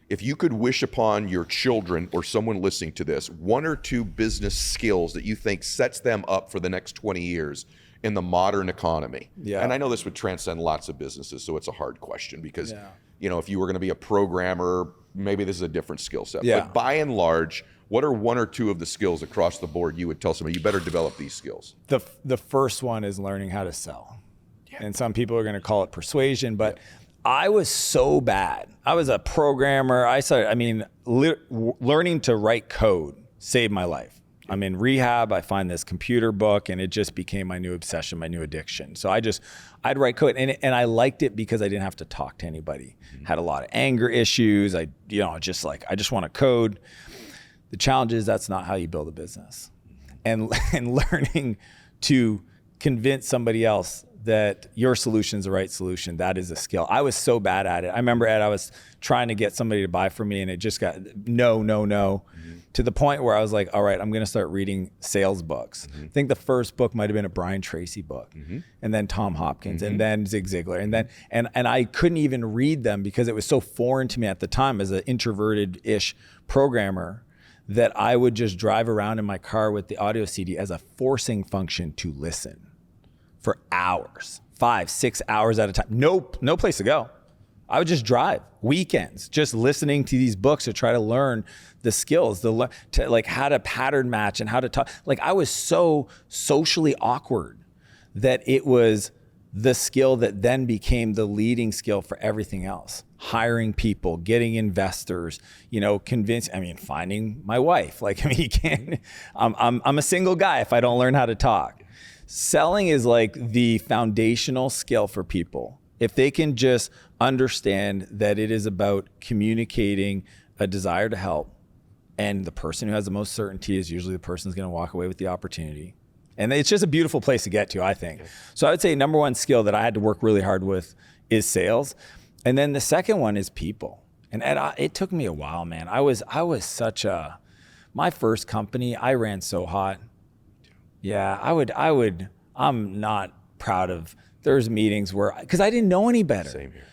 if you could wish upon your children or someone listening to this, 1 or 2 business skills that you think sets them up for the next 20 years in the modern economy. Yeah. And I know this would transcend lots of businesses, so it's a hard question because, you know, if you were going to be a programmer, maybe this is a different skill set. Yeah. But by and large, what are 1 or 2 of the skills across the board you would tell somebody, you better develop these skills? The first one is learning how to sell. Yeah. And some people are going to call it persuasion, but I was so bad. I was a programmer. Learning to write code saved my life. I'm in rehab. I find this computer book and it just became my new obsession, my new addiction. So I'd write code and I liked it because I didn't have to talk to anybody. Had a lot of anger issues. I just want to code. The challenge is that's not how you build a business. And learning to convince somebody else that your solution is the right solution, that is a skill. I was so bad at it. I remember, Ed, I was trying to get somebody to buy from me and it just got no, to the point where I was like, all right, I'm gonna start reading sales books. I think the first book might've been a Brian Tracy book, and then Tom Hopkins, and then Zig Ziglar, and I couldn't even read them because it was so foreign to me at the time as an introverted-ish programmer that I would just drive around in my car with the audio CD as a forcing function to listen for hours, 5-6 hours at a time. No place to go. I would just drive weekends, just listening to these books to try to learn the skills, like how to pattern match and how to talk. Like I was so socially awkward that it was the skill that then became the leading skill for everything else. Hiring people, getting investors, finding my wife. You can't, I'm a single guy if I don't learn how to talk. Selling is like the foundational skill for people. If they can just understand that it is about communicating a desire to help, and the person who has the most certainty is usually the person who's going to walk away with the opportunity. And it's just a beautiful place to get to, I think. So I would say number 1 skill that I had to work really hard with is sales. And then the second one is people. And Ed, it took me a while, man. I was my first company, I ran so hot. Yeah, I'm not proud of, there's meetings where, because I didn't know any better. Same here.